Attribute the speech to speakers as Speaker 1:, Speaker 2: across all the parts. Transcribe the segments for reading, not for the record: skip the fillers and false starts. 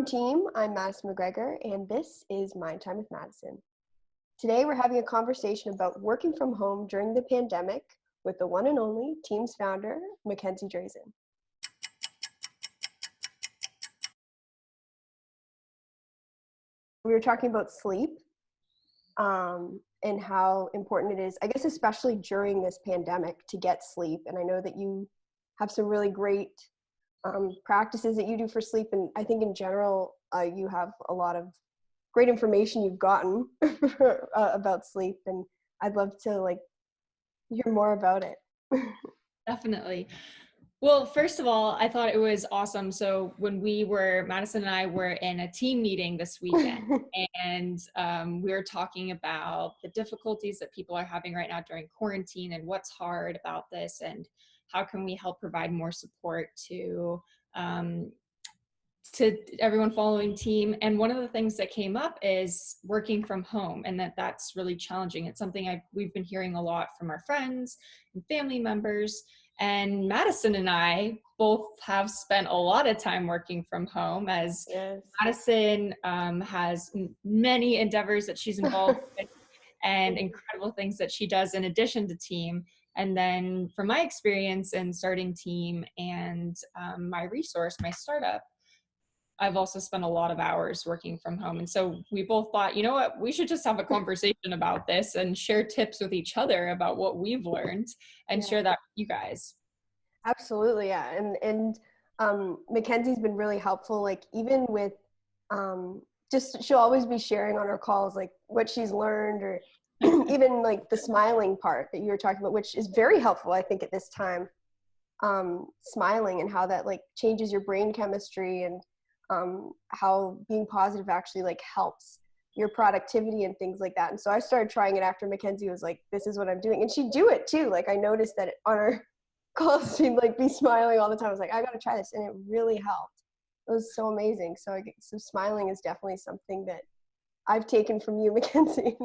Speaker 1: Team. I'm Madison MacGregor, and this is Mind Time with Madison. Today, we're having a conversation about working from home during the pandemic with the one and only Team's founder, Mackenzie Drazan. We were talking about sleep and how important it is, I guess, especially during this pandemic, to get sleep. And I know that you have some really great practices that you do for sleep, and I think in general you have a lot of great information you've gotten about sleep, and I'd love to hear more about it.
Speaker 2: Definitely. Well, first of all, I thought it was awesome. So when Madison and I were in a team meeting this weekend, and we were talking about the difficulties that people are having right now during quarantine and what's hard about this, and how can we help provide more support to everyone following team. And one of the things that came up is working from home, and that's really challenging. It's something we've been hearing a lot from our friends and family members. And Madison and I both have spent a lot of time working from home, as
Speaker 1: Yes.
Speaker 2: Madison has many endeavors that she's involved with and incredible things that she does in addition to team. And then from my experience in starting team and my startup, I've also spent a lot of hours working from home. And so we both thought, you know what, we should just have a conversation about this and share tips with each other about what we've learned and share that with you guys.
Speaker 1: Absolutely. Yeah. And Mackenzie's been really helpful, even with just, she'll always be sharing on her calls, what she's learned, or even the smiling part that you were talking about, which is very helpful, I think, at this time. Smiling and how that changes your brain chemistry, and how being positive actually helps your productivity and things like that. And so I started trying it after Mackenzie was like, this is what I'm doing. And she'd do it too. I noticed that on her calls, she'd be smiling all the time. I was like, I got to try this. And it really helped. It was so amazing. So smiling is definitely something that I've taken from you, Mackenzie.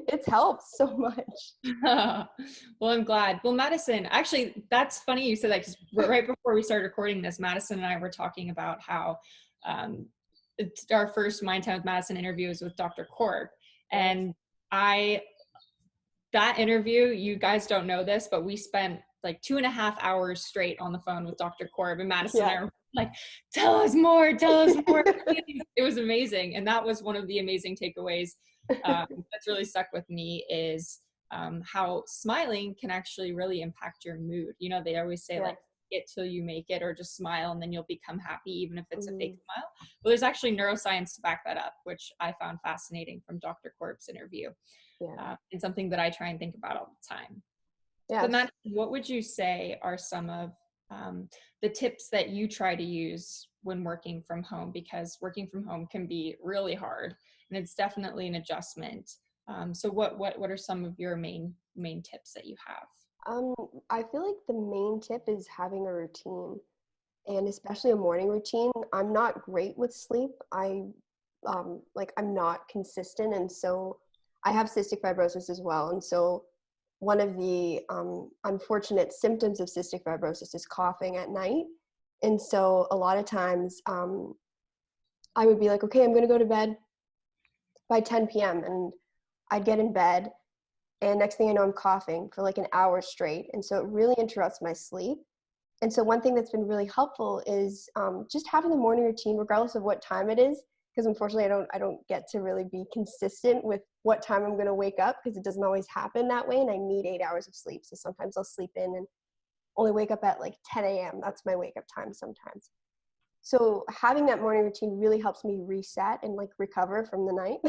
Speaker 1: It's helped so much.
Speaker 2: Well, I'm glad. Well, Madison, actually, that's funny you said that, because right before we started recording this, Madison and I were talking about how our first Mind Time with Madison interview was with Dr. Korb. And that interview, you guys don't know this, but we spent 2.5 hours straight on the phone with Dr. Korb, and Madison and I were like, tell us more, please. It was amazing. And that was one of the amazing takeaways that's really stuck with me, is how smiling can actually really impact your mood. You know, they always say it till you make it, or just smile and then you'll become happy, even if it's a fake smile. Well, there's actually neuroscience to back that up, which I found fascinating from Dr. Korb's interview. And something that I try and think about all the time. But Matt, what would you say are some of the tips that you try to use when working from home? Because working from home can be really hard, and it's definitely an adjustment. So what are some of your main tips that you have?
Speaker 1: I feel like the main tip is having a routine, and especially a morning routine. I'm not great with sleep. I'm not consistent, and so I have cystic fibrosis as well. And so one of the unfortunate symptoms of cystic fibrosis is coughing at night. And so a lot of times I would be like, okay, I'm going to go to bed by 10 p.m. And I'd get in bed, and next thing I know, I'm coughing for an hour straight. And so it really interrupts my sleep. And so one thing that's been really helpful is just having the morning routine, regardless of what time it is, because unfortunately I don't get to really be consistent with what time I'm going to wake up, because it doesn't always happen that way, and I need 8 hours of sleep. So sometimes I'll sleep in and only wake up at 10 a.m. That's my wake up time sometimes. So having that morning routine really helps me reset and recover from the night.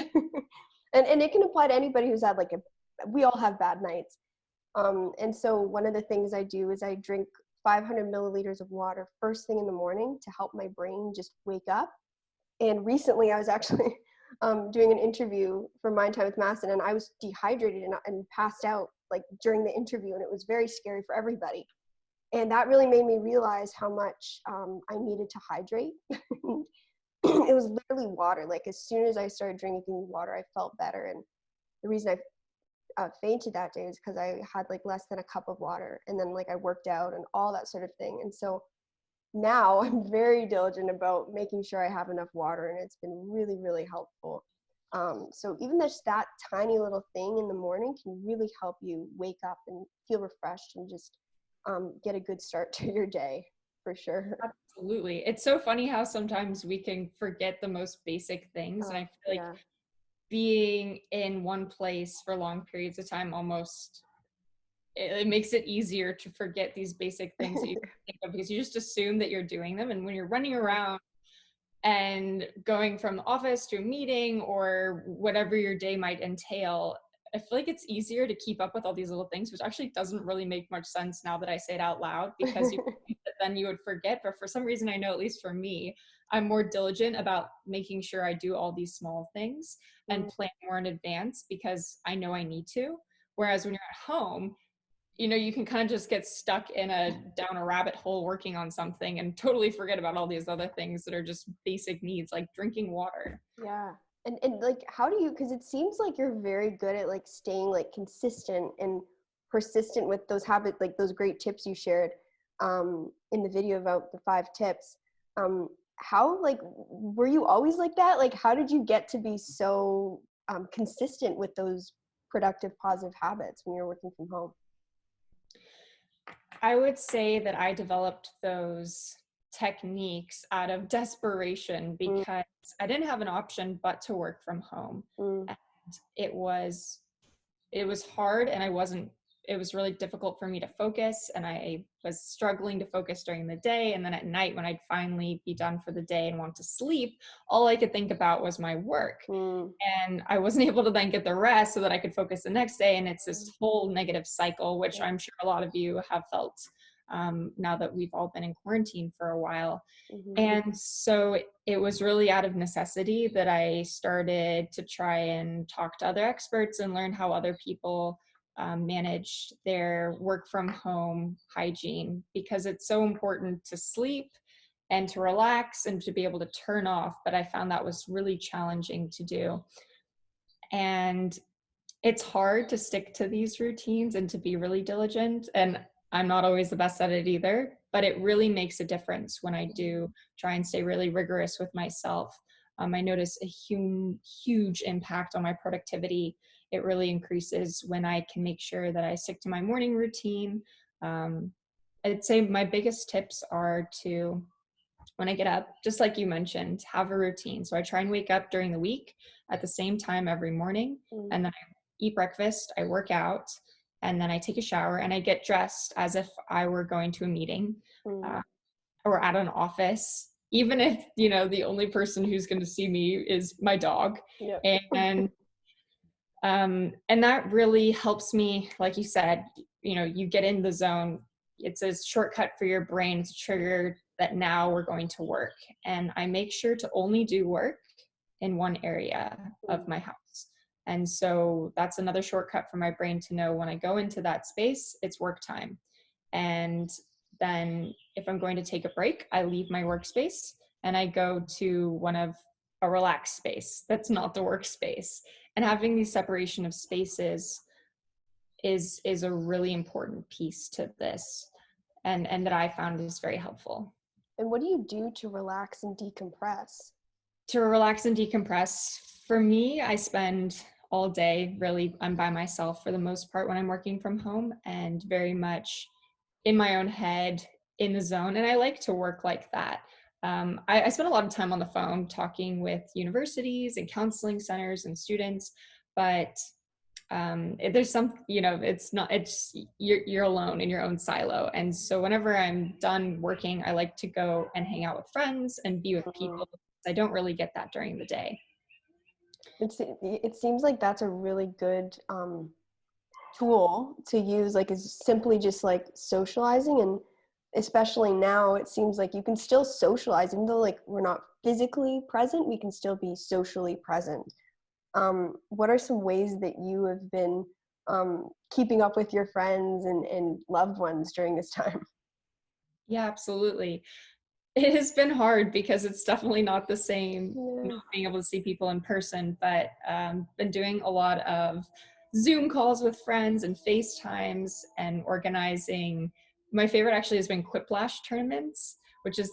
Speaker 1: and it can apply to anybody who's had we all have bad nights. And so one of the things I do is I drink 500 milliliters of water first thing in the morning to help my brain just wake up. And recently I was actually doing an interview for Mind Time with Madison, and I was dehydrated and passed out during the interview, and it was very scary for everybody. And that really made me realize how much I needed to hydrate. It was literally water. As soon as I started drinking water, I felt better. And the reason I fainted that day is because I had less than a cup of water, and then I worked out and all that sort of thing. And so now I'm very diligent about making sure I have enough water, and it's been really, really helpful. So even just that tiny little thing in the morning can really help you wake up and feel refreshed and just get a good start to your day, for sure.
Speaker 2: Absolutely. It's so funny how sometimes we can forget the most basic things. And I feel like
Speaker 1: Yeah.
Speaker 2: being in one place for long periods of time almost it makes it easier to forget these basic things that you think of because you just assume that you're doing them. And when you're running around and going from the office to a meeting or whatever your day might entail, I feel like it's easier to keep up with all these little things, which actually doesn't really make much sense now that I say it out loud, because you think that then you would forget. But for some reason, I know, at least for me, I'm more diligent about making sure I do all these small things and plan more in advance because I know I need to. Whereas when you're at home, you know, you can kind of just get stuck in down a rabbit hole working on something and totally forget about all these other things that are just basic needs like drinking water.
Speaker 1: Yeah. And like, how do you, because it seems like you're very good at like staying like consistent and persistent with those habits, like those great tips you shared in the video about the 5 tips. How, like, were you always like that? Like, how did you get to be so consistent with those productive, positive habits when you're working from home?
Speaker 2: I would say that I developed those techniques out of desperation
Speaker 1: Mm,
Speaker 2: because I didn't have an option but to work from home.
Speaker 1: mm,
Speaker 2: And it was hard, and it was really difficult for me to focus, and I was struggling to focus during the day. And then at night, when I'd finally be done for the day and want to sleep, all I could think about was my work.
Speaker 1: mm,
Speaker 2: And I wasn't able to then get the rest so that I could focus the next day. And it's this whole negative cycle, which
Speaker 1: yeah.
Speaker 2: I'm sure a lot of you have felt now that we've all been in quarantine for a while.
Speaker 1: Mm-hmm.
Speaker 2: And so it was really out of necessity that I started to try and talk to other experts and learn how other people managed their work from home hygiene, because it's so important to sleep and to relax and to be able to turn off. But I found that was really challenging to do. And it's hard to stick to these routines and to be really diligent. And I'm not always the best at it either, but it really makes a difference when I do try and stay really rigorous with myself. I notice a huge impact on my productivity. It really increases when I can make sure that I stick to my morning routine. I'd say my biggest tips are to, when I get up, just like you mentioned, have a routine. So I try and wake up during the week at the same time every morning,
Speaker 1: Mm,
Speaker 2: and then I eat breakfast, I work out, and then I take a shower and I get dressed as if I were going to a meeting
Speaker 1: mm,
Speaker 2: uh, or at an office, even if, you know, the only person who's going to see me is my dog.
Speaker 1: yep.
Speaker 2: And that really helps me. Like you said, you know, you get in the zone. It's a shortcut for your brain to trigger that now we're going to work. And I make sure to only do work in one area of my house. And so that's another shortcut for my brain to know when I go into that space, it's work time. And then if I'm going to take a break, I leave my workspace and I go to one of a relaxed space that's not the workspace. And having these separation of spaces is a really important piece to this, and that I found is very helpful.
Speaker 1: And what do you do to relax and decompress?
Speaker 2: To relax and decompress, for me, I spend all day, really, I'm by myself for the most part when I'm working from home, and very much in my own head, in the zone. And I like to work like that. I spend a lot of time on the phone talking with universities and counseling centers and students, but there's some, you know, it's you're alone in your own silo. And so whenever I'm done working, I like to go and hang out with friends and be with
Speaker 1: Mm.
Speaker 2: people. I don't really get that during the day.
Speaker 1: It seems like that's a really good tool to use, like, is simply just like socializing. And especially now, it seems like you can still socialize even though like we're not physically present, we can still be socially present. What are some ways that you have been keeping up with your friends and loved ones during this time?
Speaker 2: Yeah, absolutely. It has been hard because it's definitely not the same
Speaker 1: Yeah.
Speaker 2: not being able to see people in person, but been doing a lot of Zoom calls with friends and FaceTimes and organizing. My favorite actually has been Quiplash tournaments, which is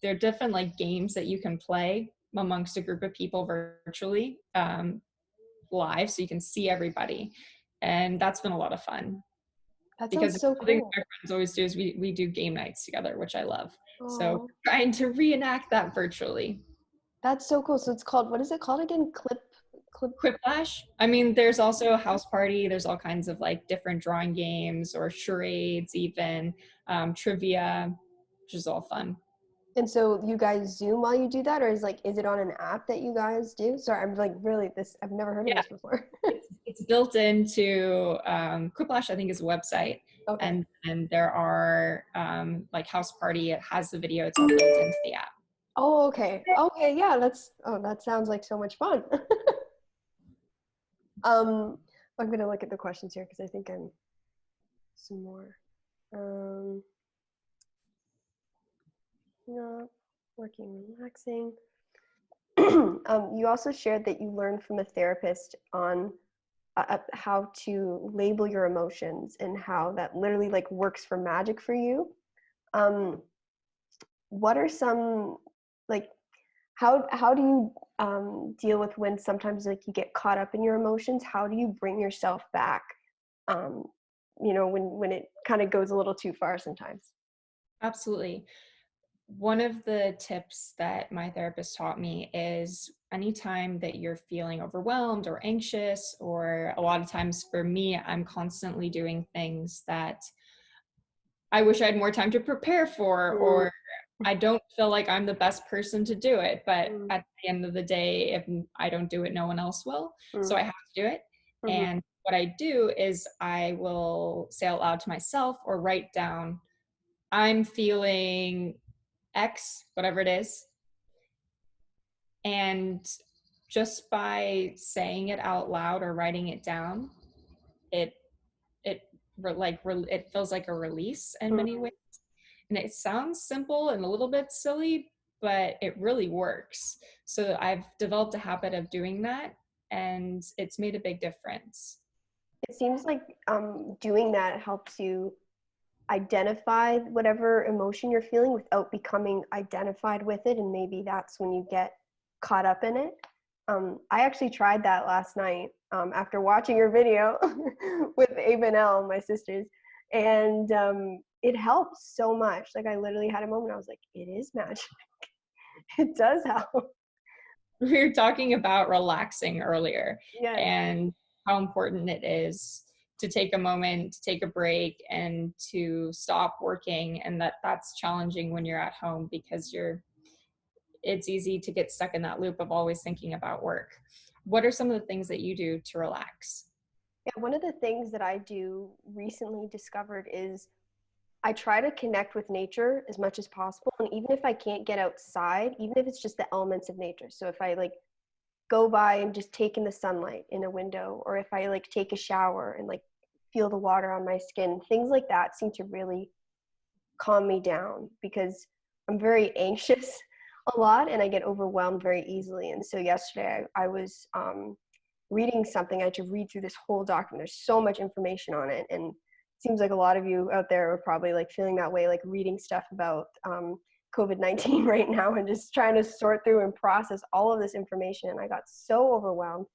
Speaker 2: there are different like games that you can play amongst a group of people virtually, live, so you can see everybody. And that's been a lot of fun,
Speaker 1: That
Speaker 2: because
Speaker 1: sounds so
Speaker 2: something
Speaker 1: cool.
Speaker 2: my friends always do is we do game nights together, which I love. So
Speaker 1: Oh,
Speaker 2: trying to reenact that virtually.
Speaker 1: that's so cool. So it's called, what is it called again? Clip.
Speaker 2: Quiplash. I mean, there's also a house party. There's all kinds of like different drawing games or charades, even trivia, which is all fun.
Speaker 1: And so you guys Zoom while you do that, or is it on an app that you guys do? Sorry, I'm like really this. I've never heard of
Speaker 2: Yeah,
Speaker 1: this before.
Speaker 2: it's built into Quiplash. I think is a website,
Speaker 1: Okay.
Speaker 2: and there are like house party. It has the video. It's all built into the app.
Speaker 1: Oh, okay. Okay, yeah, that sounds like so much fun. um, I'm gonna look at the questions here because I think I'm some more. Um, no, working, relaxing. You also shared that you learned from a therapist on how to label your emotions and how that literally like works for magic for you. Um, what are some like how do you deal with when sometimes like you get caught up in your emotions? How do you bring yourself back? Um, when it kind of goes a little too far sometimes.
Speaker 2: Absolutely. One of the tips that my therapist taught me is anytime that you're feeling overwhelmed or anxious, or a lot of times for me, I'm constantly doing things that I wish I had more time to prepare for,
Speaker 1: Mm,
Speaker 2: or I don't feel like I'm the best person to do it. But
Speaker 1: mm,
Speaker 2: at the end of the day, if I don't do it, no one else will. So
Speaker 1: mm,
Speaker 2: I have to do it.
Speaker 1: mhm.
Speaker 2: And what I do is I will say out loud to myself or write down, I'm feeling X, whatever it is. And just by saying it out loud or writing it down, it it feels like a release in many
Speaker 1: Mm.
Speaker 2: ways. And it sounds simple and a little bit silly, but it really works. So I've developed a habit of doing that, and it's made a big difference.
Speaker 1: It seems like doing that helps you identify whatever emotion you're feeling without becoming identified with it, and maybe that's when you get caught up in it. I actually tried that last night after watching your video with Ava and Elle, my sisters, and it helps so much. Like I literally had a moment, I was like, it is magic. It does help.
Speaker 2: We were talking about relaxing earlier,
Speaker 1: Yes.
Speaker 2: and how important it is to take a moment, to take a break, and to stop working. And that's challenging when you're at home, because it's easy to get stuck in that loop of always thinking about work. What are some of the things that you do to relax?
Speaker 1: Yeah, one of the things that I do recently discovered is I try to connect with nature as much as possible. And even if I can't get outside, even if it's just the elements of nature. So if I like go by and just take in the sunlight in a window, or if I like take a shower and like feel the water on my skin, things like that seem to really calm me down because I'm very anxious a lot and I get overwhelmed very easily. And so yesterday I was reading something. I had to read through this whole document. There's so much information on it. And it seems like a lot of you out there are probably like feeling that way, like reading stuff about COVID-19 right now and just trying to sort through and process all of this information. And I got so overwhelmed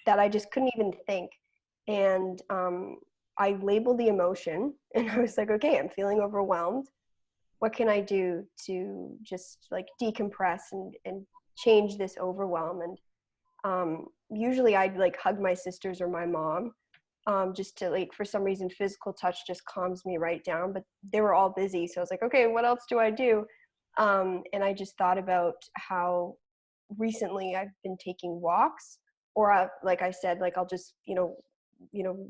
Speaker 1: that I just couldn't even think. And I labeled the emotion and I was like, okay, I'm feeling overwhelmed. What can I do to just like decompress and change this overwhelm? And usually I'd like hug my sisters or my mom just to like, for some reason, physical touch just calms me right down, but they were all busy. So I was like, okay, what else do I do? And I just thought about how recently I've been taking walks, or like I said, like I'll just,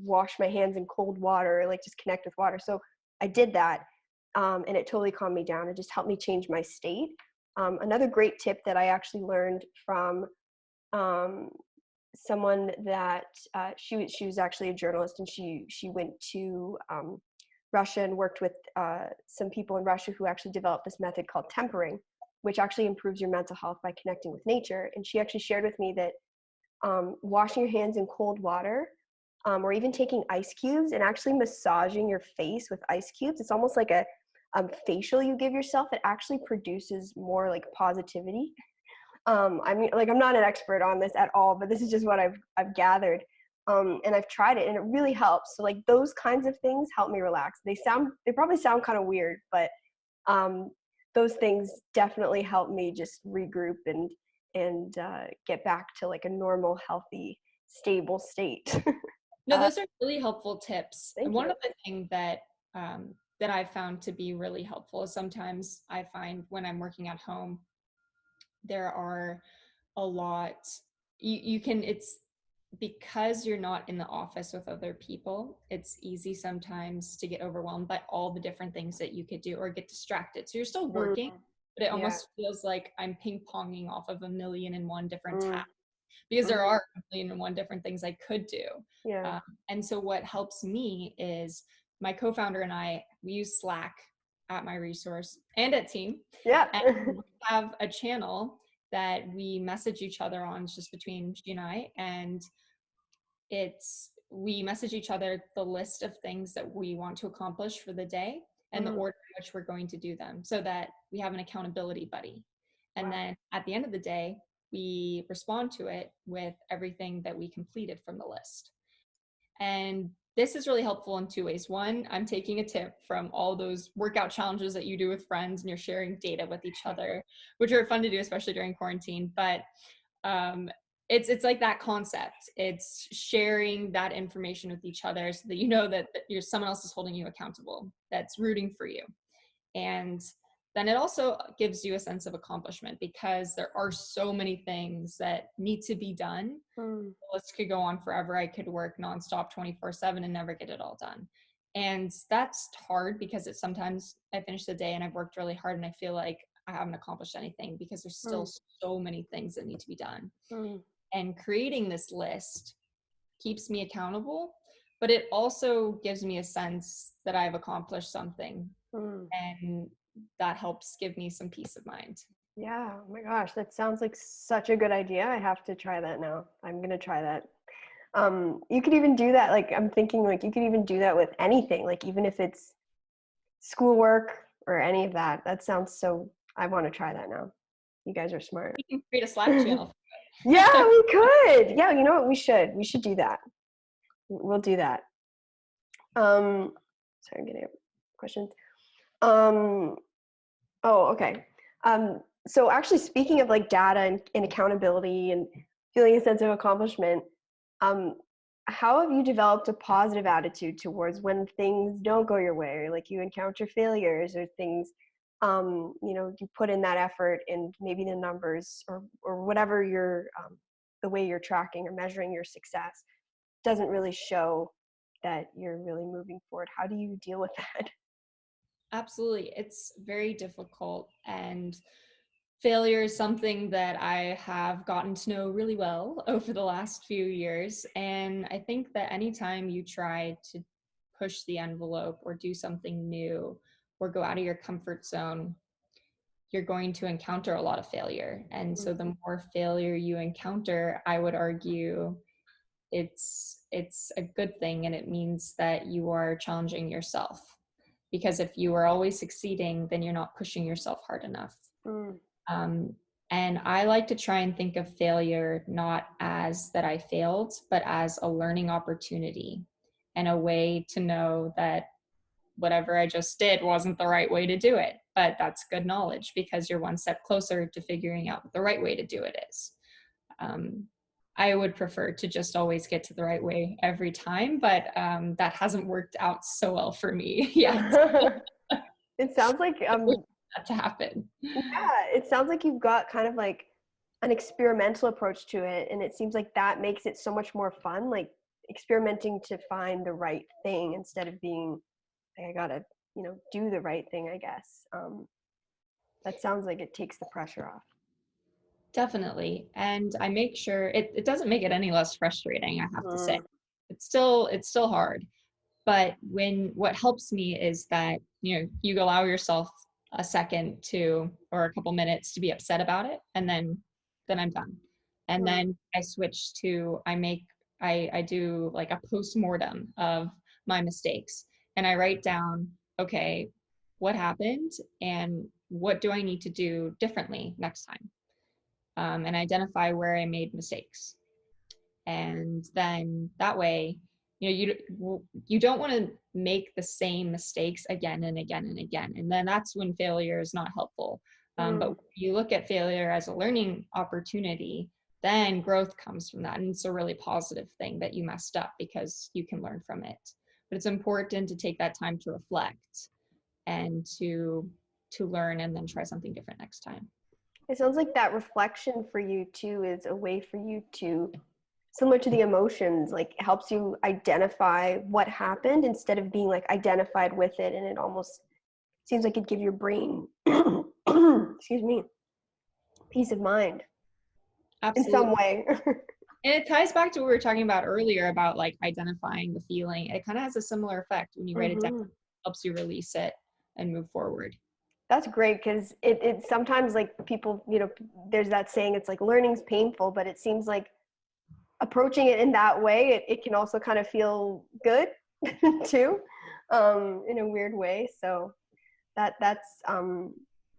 Speaker 1: wash my hands in cold water, like just connect with water. So I did that. And it totally calmed me down. It just helped me change my state. Another great tip that I actually learned from um, someone that she was actually a journalist, and she went to Russia and worked with some people in Russia who actually developed this method called tempering, which actually improves your mental health by connecting with nature. And she actually shared with me that washing your hands in cold water, or even taking ice cubes and actually massaging your face with ice cubes, it's almost like facial you give yourself, it actually produces more like positivity. I mean, like, I'm not an expert on this at all, but this is just what I've gathered. And I've tried it and it really helps. So like those kinds of things help me relax. They probably sound kind of weird, but those things definitely help me just regroup and get back to like a normal, healthy, stable state.
Speaker 2: No, those are really helpful tips.
Speaker 1: Thank
Speaker 2: One
Speaker 1: you.
Speaker 2: of the things that I've found to be really helpful is sometimes I find when I'm working at home, there are a lot, you can, it's because you're not in the office with other people, it's easy sometimes to get overwhelmed by all the different things that you could do or get distracted. So you're still working, but it
Speaker 1: Yeah.
Speaker 2: almost feels like I'm ping-ponging off of a million and one different
Speaker 1: Mm.
Speaker 2: tasks, because there
Speaker 1: Mhm.
Speaker 2: are a million and one different things I could do.
Speaker 1: Yeah.
Speaker 2: And so what helps me is my co-founder and I, we use Slack at my resource and at Team,
Speaker 1: Yeah.
Speaker 2: and we have a channel that we message each other on, it's just between she and I, and we message each other the list of things that we want to accomplish for the day and the order in which we're going to do them, so that we have an accountability buddy. And
Speaker 1: Wow.
Speaker 2: then at the end of the day, we respond to it with everything that we completed from the list. And this is really helpful in two ways. One, I'm taking a tip from all those workout challenges that you do with friends and you're sharing data with each other, which are fun to do, especially during quarantine. But um, it's like that concept. It's sharing that information with each other so that you know that someone else is holding you accountable, that's rooting for you. And then it also gives you a sense of accomplishment, because there are so many things that need to be done.
Speaker 1: Mm.
Speaker 2: The list could go on forever. I could work nonstop 24/7 and never get it all done. And that's hard, because it's sometimes I finish the day and I've worked really hard and I feel like I haven't accomplished anything because there's still
Speaker 1: Mm.
Speaker 2: so many things that need to be done.
Speaker 1: Mm.
Speaker 2: And creating this list keeps me accountable, but it also gives me a sense that I've accomplished something,
Speaker 1: Mm.
Speaker 2: and that helps give me some peace of mind.
Speaker 1: Yeah. Oh my gosh, that sounds like such a good idea. I have to try that now. I'm gonna try that. You could even do that. Like, I'm thinking, like, you could even do that with anything. Like, even if it's schoolwork or any of that. That sounds so. I want to try that now. You guys are smart.
Speaker 2: We can create a Slack channel.
Speaker 1: Yeah, we could. Yeah, you know what? We should. We should do that. We'll do that. Sorry, I'm getting questions. Um, oh, okay. So actually, speaking of like data and accountability and feeling a sense of accomplishment, um, how have you developed a positive attitude towards when things don't go your way, or like you encounter failures or things, you put in that effort and maybe the numbers or whatever the way you're tracking or measuring your success doesn't really show that you're really moving forward. How do you deal with that?
Speaker 2: Absolutely. It's very difficult, and failure is something that I have gotten to know really well over the last few years. And I think that anytime you try to push the envelope or do something new or go out of your comfort zone, you're going to encounter a lot of failure. And so the more failure you encounter, I would argue it's a good thing, and it means that you are challenging yourself. Because if you are always succeeding, then you're not pushing yourself hard enough.
Speaker 1: Mm,
Speaker 2: Um, and I like to try and think of failure not as that I failed, but as a learning opportunity and a way to know that whatever I just did wasn't the right way to do it. But that's good knowledge, because you're one step closer to figuring out what the right way to do it is. Um, I would prefer to just always get to the right way every time, but that hasn't worked out so well for me yet.
Speaker 1: it sounds like
Speaker 2: That to happen.
Speaker 1: yeah, it sounds like you've got kind of like an experimental approach to it, and it seems like that makes it so much more fun, like experimenting to find the right thing instead of being like, I gotta, do the right thing, I guess. That sounds like it takes the pressure off.
Speaker 2: Definitely. And I make sure it doesn't make it any less frustrating, I have to say.
Speaker 1: Mm,
Speaker 2: It's still hard. But what helps me is that, you allow yourself a second or a couple minutes to be upset about it, and then I'm done. And
Speaker 1: mm,
Speaker 2: then I switch to, I do like a post-mortem of my mistakes, and I write down, okay, what happened and what do I need to do differently next time, and identify where I made mistakes. And then that way, you don't want to make the same mistakes again and again and again. And then that's when failure is not helpful. But when you look at failure as a learning opportunity, then growth comes from that. And it's a really positive thing that you messed up because you can learn from it. But it's important to take that time to reflect and to learn and then try something different next time.
Speaker 1: It sounds like that reflection for you too is a way for you to, similar to the emotions, like it helps you identify what happened instead of being like identified with it. And it almost seems like it gives your brain, excuse me, peace of mind.
Speaker 2: Absolutely.
Speaker 1: In some way.
Speaker 2: And it ties back to what we were talking about earlier about like identifying the feeling. It kind of has a similar effect when you write it down. It helps you release it and move forward.
Speaker 1: That's great, because it sometimes, like, people, there's that saying, it's like learning's painful, but it seems like approaching it in that way, it can also kind of feel good too, in a weird way. So that's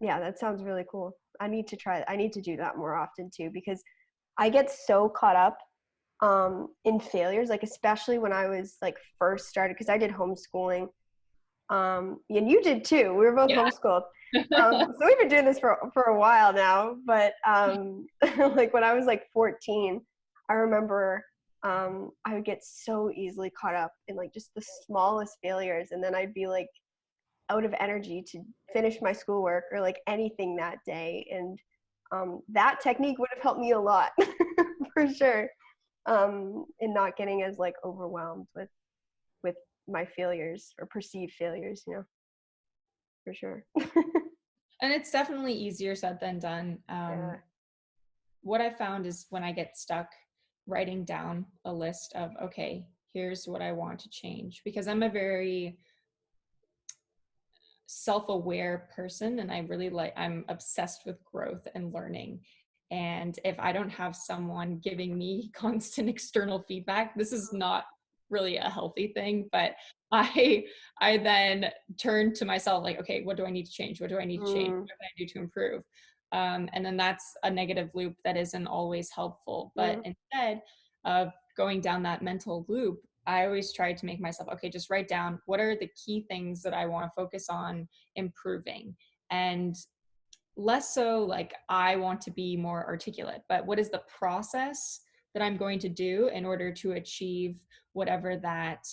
Speaker 1: yeah, that sounds really cool. I need to do that more often too, because I get so caught up in failures, like especially when I was like first started, because I did homeschooling, and you did too. We were both homeschooled. So we've been doing this for a while now, but like when I was like 14, I remember I would get so easily caught up in like just the smallest failures, and then I'd be like out of energy to finish my schoolwork or like anything that day. And that technique would have helped me a lot for sure, in not getting as like overwhelmed with my failures or perceived failures, for sure.
Speaker 2: And it's definitely easier said than done. What I found is when I get stuck, writing down a list of, okay, here's what I want to change, because I'm a very self-aware person, and I'm obsessed with growth and learning. And if I don't have someone giving me constant external feedback, this is not really a healthy thing, but I then turn to myself like, okay, what do I need to change? What do I need to change? What can I do to improve? And then that's a negative loop that isn't always helpful. But instead of going down that mental loop, I always try to make myself, okay, just write down what are the key things that I want to focus on improving. And less so like I want to be more articulate, but what is the process that I'm going to do in order to achieve whatever that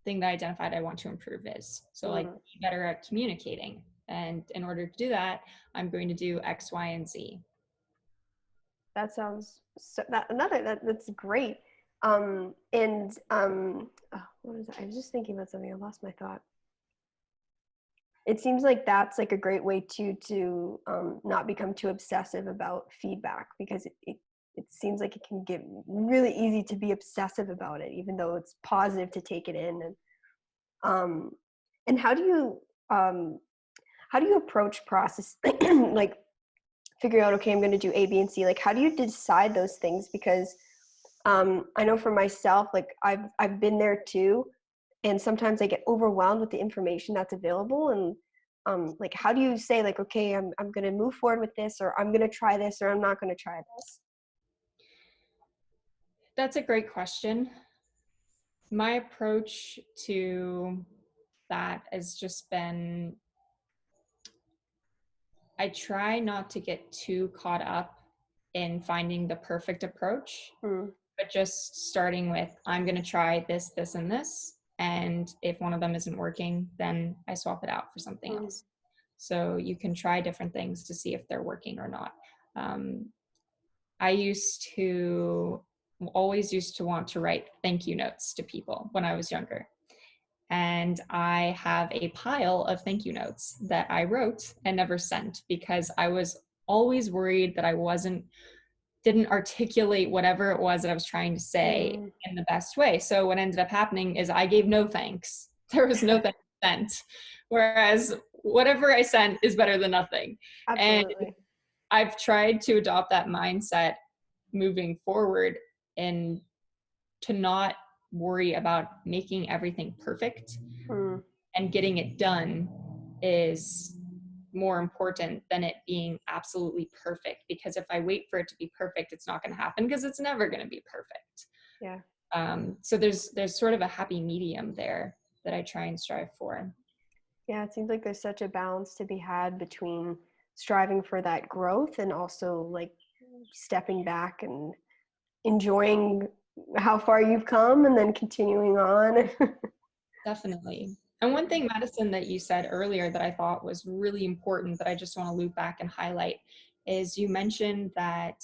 Speaker 2: thing that I identified I want to improve is. So like be better at communicating. And in order to do that, I'm going to do X, Y, and Z.
Speaker 1: That sounds that's great. What is it? I was just thinking about something. I lost my thought. It seems like that's like a great way to not become too obsessive about feedback, because it seems like it can get really easy to be obsessive about it, even though it's positive to take it in. And how do you approach process like figuring out, okay, I'm going to do A, B, and C? Like, how do you decide those things? Because I know for myself, like I've been there too, and sometimes I get overwhelmed with the information that's available. And like, how do you say like, okay, I'm going to move forward with this, or I'm going to try this, or I'm not going to try this?
Speaker 2: That's a great question. My approach to that has just been, I try not to get too caught up in finding the perfect approach, but just starting with, I'm going to try this, this, and this. And if one of them isn't working, then I swap it out for something else. So you can try different things to see if they're working or not. I always used to want to write thank you notes to people when I was younger. And I have a pile of thank you notes that I wrote and never sent, because I was always worried that I didn't articulate whatever it was that I was trying to say in the best way. So what ended up happening is I gave no thanks. There was no thanks sent. Whereas whatever I sent is better than nothing. Absolutely. And I've tried to adopt that mindset moving forward, and to not worry about making everything perfect, and getting it done is more important than it being absolutely perfect. Because if I wait for it to be perfect, it's not going to happen, because it's never going to be perfect.
Speaker 1: Yeah.
Speaker 2: So there's sort of a happy medium there that I try and strive for.
Speaker 1: Yeah, it seems like there's such a balance to be had between striving for that growth and also like stepping back and enjoying how far you've come and then continuing on.
Speaker 2: Definitely. And one thing, Madison, that you said earlier that I thought was really important that I just want to loop back and highlight is you mentioned that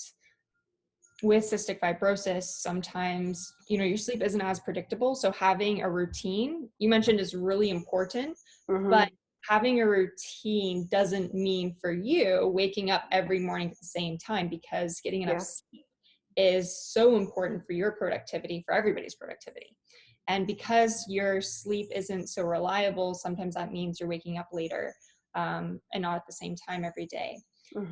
Speaker 2: with cystic fibrosis, sometimes, your sleep isn't as predictable. So having a routine, you mentioned, is really important, but having a routine doesn't mean for you waking up every morning at the same time, because getting enough sleep is so important for your productivity, for everybody's productivity. And because your sleep isn't so reliable, sometimes that means you're waking up later, and not at the same time every day.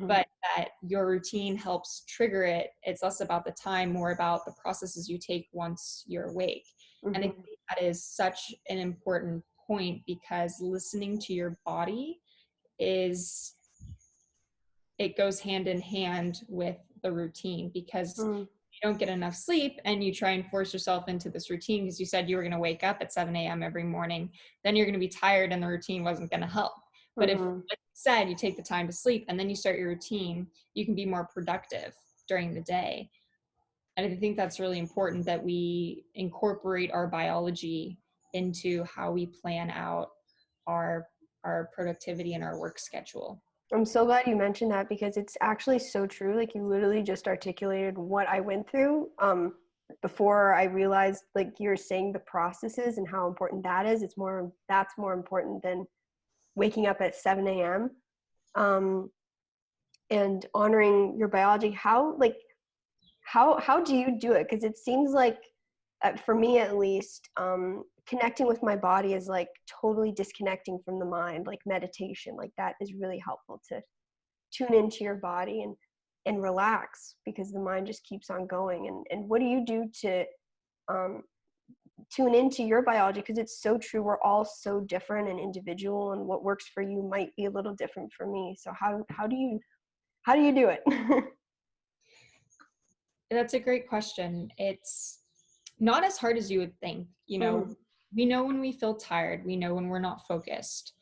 Speaker 2: But that your routine helps trigger it. It's less about the time, more about the processes you take once you're awake. And I think that is such an important point, because listening to your body it goes hand in hand with the routine, because you don't get enough sleep and you try and force yourself into this routine because you said you were going to wake up at 7 a.m. every morning, then you're going to be tired and the routine wasn't going to help. But if, like you said, you take the time to sleep and then you start your routine, you can be more productive during the day. And I think that's really important, that we incorporate our biology into how we plan out our productivity and our work schedule.
Speaker 1: I'm so glad you mentioned that, because it's actually so true. Like, you literally just articulated what I went through before I realized, like you're saying, the processes and how important that is. That's more important than waking up at 7 a.m. And honoring your biology. How do you do it? Because it seems like, for me at least, connecting with my body is like totally disconnecting from the mind, like meditation. Like, that is really helpful to tune into your body and relax, because the mind just keeps on going. And what do you do to tune into your biology? Because it's so true. We're all so different and individual, and what works for you might be a little different for me. So how do you do it?
Speaker 2: That's a great question. It's not as hard as you would think. We know when we feel tired. We know when we're not focused.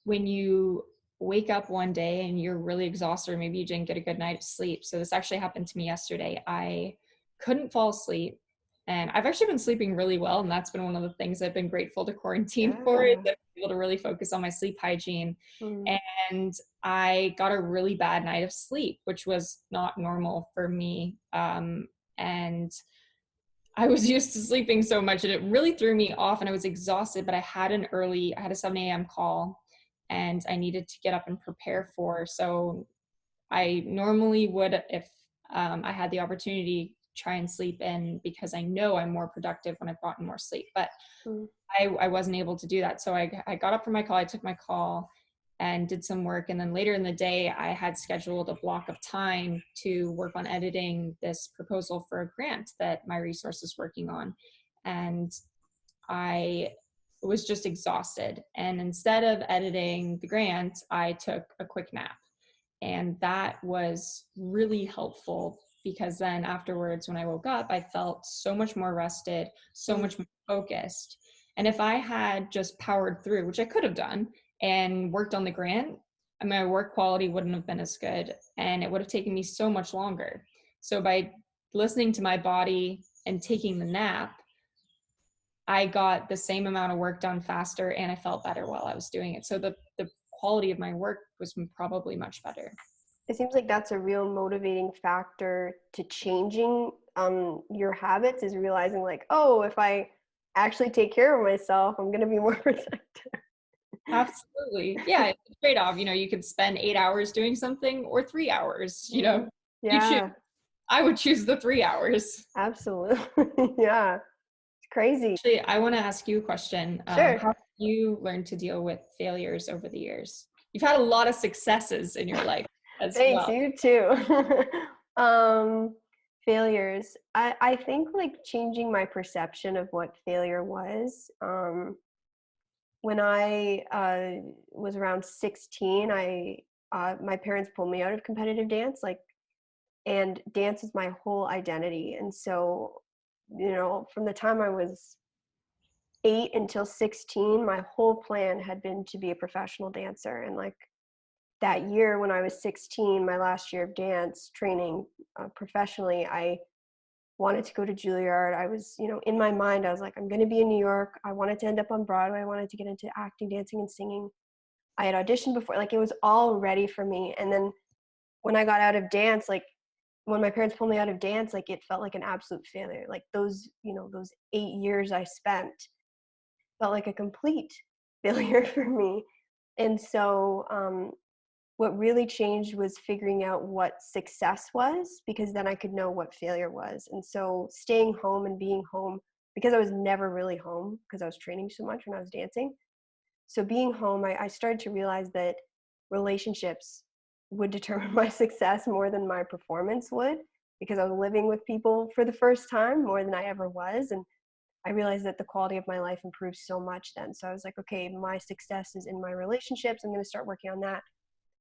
Speaker 2: When you wake up one day and you're really exhausted, or maybe you didn't get a good night of sleep. So this actually happened to me yesterday. I couldn't fall asleep, and I've actually been sleeping really well. And that's been one of the things I've been grateful to quarantine for, is that I'm able to really focus on my sleep hygiene. And I got a really bad night of sleep, which was not normal for me. And I was used to sleeping so much, and it really threw me off, and I was exhausted, but I had a 7 a.m. call, and I needed to get up and prepare for. So I normally would, if I had the opportunity, try and sleep in, because I know I'm more productive when I've gotten more sleep, but I wasn't able to do that. So I got up from my call, I took my call and did some work. And then later in the day, I had scheduled a block of time to work on editing this proposal for a grant that my resource is working on. And I was just exhausted. And instead of editing the grant, I took a quick nap. And that was really helpful, because then afterwards, when I woke up, I felt so much more rested, so much more focused. And if I had just powered through, which I could have done, and worked on the grant, my work quality wouldn't have been as good, and it would have taken me so much longer. So by listening to my body and taking the nap, I got the same amount of work done faster, and I felt better while I was doing it. So the quality of my work was probably much better.
Speaker 1: It seems like that's a real motivating factor to changing your habits, is realizing, like, oh, if I actually take care of myself, I'm going to be more productive.
Speaker 2: Absolutely. Yeah, it's a trade-off. You could spend 8 hours doing something, or 3 hours,
Speaker 1: Yeah.
Speaker 2: You choose. I would choose the 3 hours.
Speaker 1: Absolutely. Yeah. It's crazy.
Speaker 2: Actually, I want to ask you a question.
Speaker 1: Sure.
Speaker 2: How have you learned to deal with failures over the years? You've had a lot of successes in your life as
Speaker 1: Thanks,
Speaker 2: well.
Speaker 1: you too. Failures. I think, like, changing my perception of what failure was. when I was around 16, my parents pulled me out of competitive dance, like, and dance is my whole identity. And so, from the time I was 8 until 16, my whole plan had been to be a professional dancer. And like that year when I was 16, my last year of dance training professionally, I wanted to go to Juilliard. I was, in my mind, I was like, I'm going to be in New York. I wanted to end up on Broadway. I wanted to get into acting, dancing, and singing. I had auditioned before, like it was all ready for me. And then when I got out of dance, like when my parents pulled me out of dance, like it felt like an absolute failure. Like those 8 years I spent felt like a complete failure for me. And so what really changed was figuring out what success was, because then I could know what failure was. And so staying home and being home, because I was never really home because I was training so much when I was dancing. So being home, I started to realize that relationships would determine my success more than my performance would, because I was living with people for the first time more than I ever was. And I realized that the quality of my life improved so much then. So I was like, okay, my success is in my relationships. I'm going to start working on that.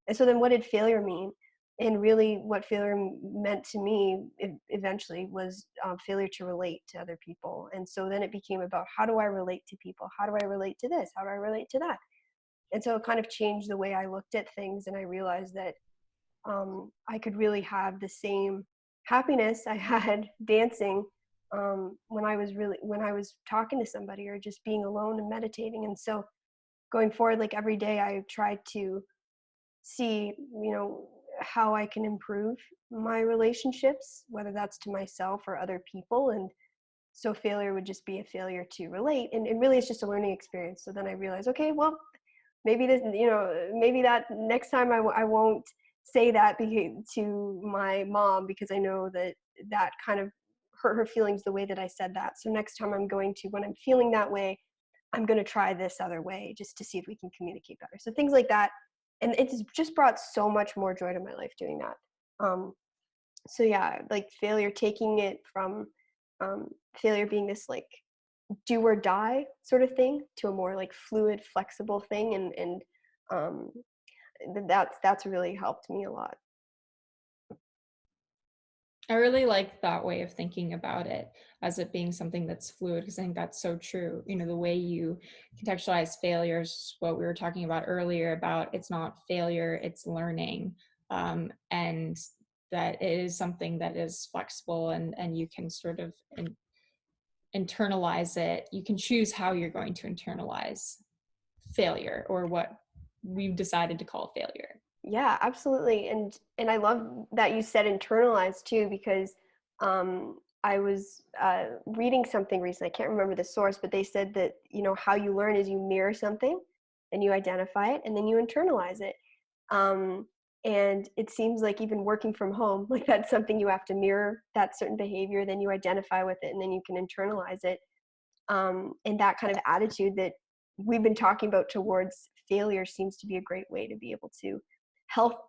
Speaker 1: And so then what did failure mean? And really what failure meant to me eventually was failure to relate to other people. And so then it became about, how do I relate to people? How do I relate to this? How do I relate to that? And so it kind of changed the way I looked at things. And I realized that I could really have the same happiness I had dancing when I was talking to somebody or just being alone and meditating. And so going forward, like every day I tried to see, how I can improve my relationships, whether that's to myself or other people. And so failure would just be a failure to relate. And really it's just a learning experience. So then I realized, okay, well, maybe this, maybe that next time I won't say that to my mom, because I know that kind of hurt her feelings the way that I said that. So next time when I'm feeling that way, I'm going to try this other way just to see if we can communicate better. So things like that. And it's just brought so much more joy to my life doing that. So yeah, like failure, taking it from failure being this like do or die sort of thing to a more like fluid, flexible thing. And um, that's really helped me a lot.
Speaker 2: I really like that way of thinking about it, as it being something that's fluid, because I think that's so true. The way you contextualize failures, what we were talking about earlier, about it's not failure, it's learning. And that it is something that is flexible, and you can sort of internalize it. You can choose how you're going to internalize failure, or what we've decided to call failure.
Speaker 1: Yeah, absolutely. And I love that you said internalized too, because I was reading something recently. I can't remember the source, but they said that, how you learn is you mirror something and you identify it and then you internalize it. And it seems like even working from home, like that's something you have to mirror that certain behavior, then you identify with it and then you can internalize it. And that kind of attitude that we've been talking about towards failure seems to be a great way to be able to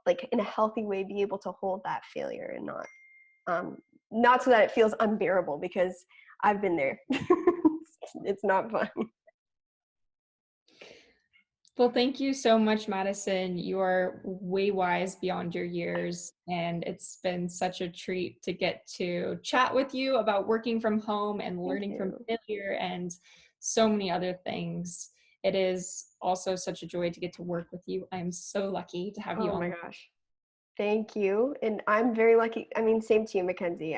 Speaker 1: like in a healthy way, be able to hold that failure and not so that it feels unbearable, because I've been there. It's not fun.
Speaker 2: Well, thank you so much, Madison. You are way wise beyond your years, and it's been such a treat to get to chat with you about working from home and learning from failure and so many other things. It is also such a joy to get to work with you. I'm so lucky to have you on.
Speaker 1: Oh my gosh. Thank you. And I'm very lucky. I mean, same to you, Mackenzie.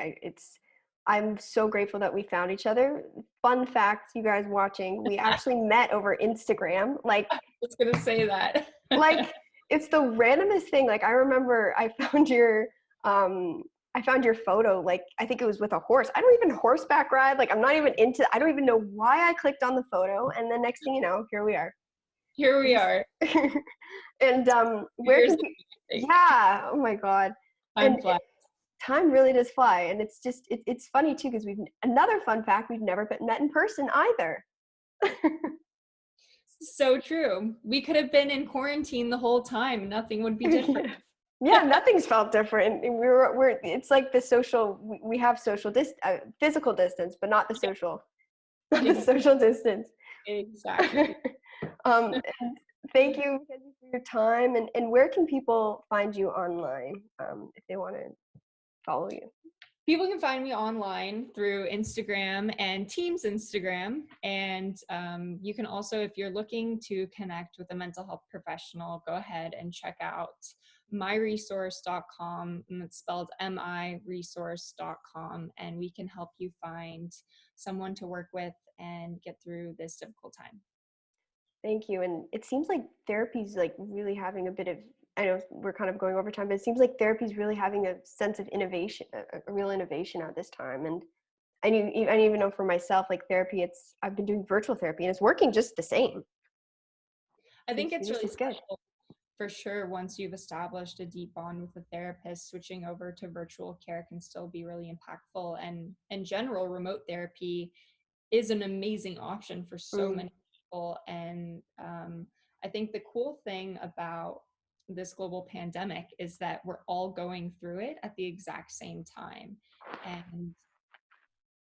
Speaker 1: I'm so grateful that we found each other. Fun fact, you guys watching, we actually met over Instagram. Like,
Speaker 2: I was gonna say that.
Speaker 1: Like, it's the randomest thing. Like, I remember I found your photo. Like, I think it was with a horse. I don't even horseback ride. Like, I don't even know why I clicked on the photo. And then next thing you know, here we are.
Speaker 2: Here we are.
Speaker 1: And yeah, oh my God.
Speaker 2: Time flies.
Speaker 1: Time really does fly. And it's just, it's funny too, because another fun fact, we've never met in person either.
Speaker 2: So true. We could have been in quarantine the whole time. Nothing would be different.
Speaker 1: Yeah, nothing's felt different. We're it's like the social, we have physical distance, but not the social, not the social distance.
Speaker 2: Exactly.
Speaker 1: And thank you, Mackenzie, for your time. And where can people find you online if they want to follow you?
Speaker 2: People can find me online through Instagram and Teams Instagram. And you can also, if you're looking to connect with a mental health professional, go ahead and check out myresource.com, and it's spelled miresource.com, and we can help you find someone to work with and get through this difficult time.
Speaker 1: Thank you. And it seems like therapy is like really having a bit of, I know we're kind of going over time, but it seems like therapy is really having a sense of innovation, a real innovation at this time. And I didn't even know for myself, like therapy, I've been doing virtual therapy and it's working just the same.
Speaker 2: I think it's
Speaker 1: Just
Speaker 2: really
Speaker 1: as good.
Speaker 2: special for sure. Once you've established a deep bond with a therapist, switching over to virtual care can still be really impactful. And in general, remote therapy is an amazing option for so
Speaker 1: Mm.
Speaker 2: many people. And I think the cool thing about this global pandemic is that we're all going through it at the exact same time. And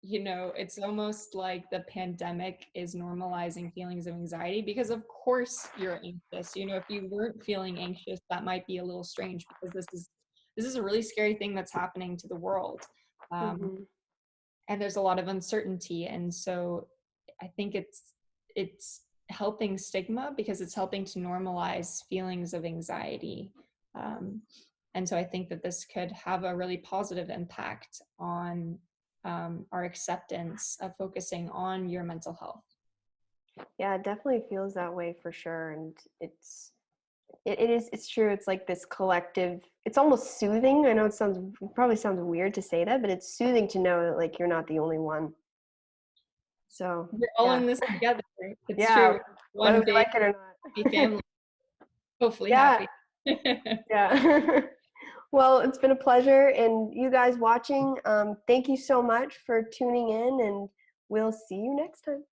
Speaker 2: it's almost like the pandemic is normalizing feelings of anxiety, because of course you're anxious. If you weren't feeling anxious, that might be a little strange, because this is a really scary thing that's happening to the world.
Speaker 1: Mm-hmm.
Speaker 2: And there's a lot of uncertainty. And so I think it's helping stigma, because it's helping to normalize feelings of anxiety. And so I think that this could have a really positive impact on our acceptance of focusing on your mental health.
Speaker 1: Yeah, it definitely feels that way for sure. And it's true. It's like this collective, it's almost soothing. I know it probably sounds weird to say that, but it's soothing to know that like you're not the only one. So
Speaker 2: We're all
Speaker 1: yeah.
Speaker 2: in this together. It's
Speaker 1: Yeah,
Speaker 2: true.
Speaker 1: whether
Speaker 2: One
Speaker 1: we
Speaker 2: big
Speaker 1: like it or
Speaker 2: happy
Speaker 1: not.
Speaker 2: family, hopefully
Speaker 1: Yeah,
Speaker 2: happy.
Speaker 1: yeah. Well, it's been a pleasure. And you guys watching, thank you so much for tuning in, and we'll see you next time.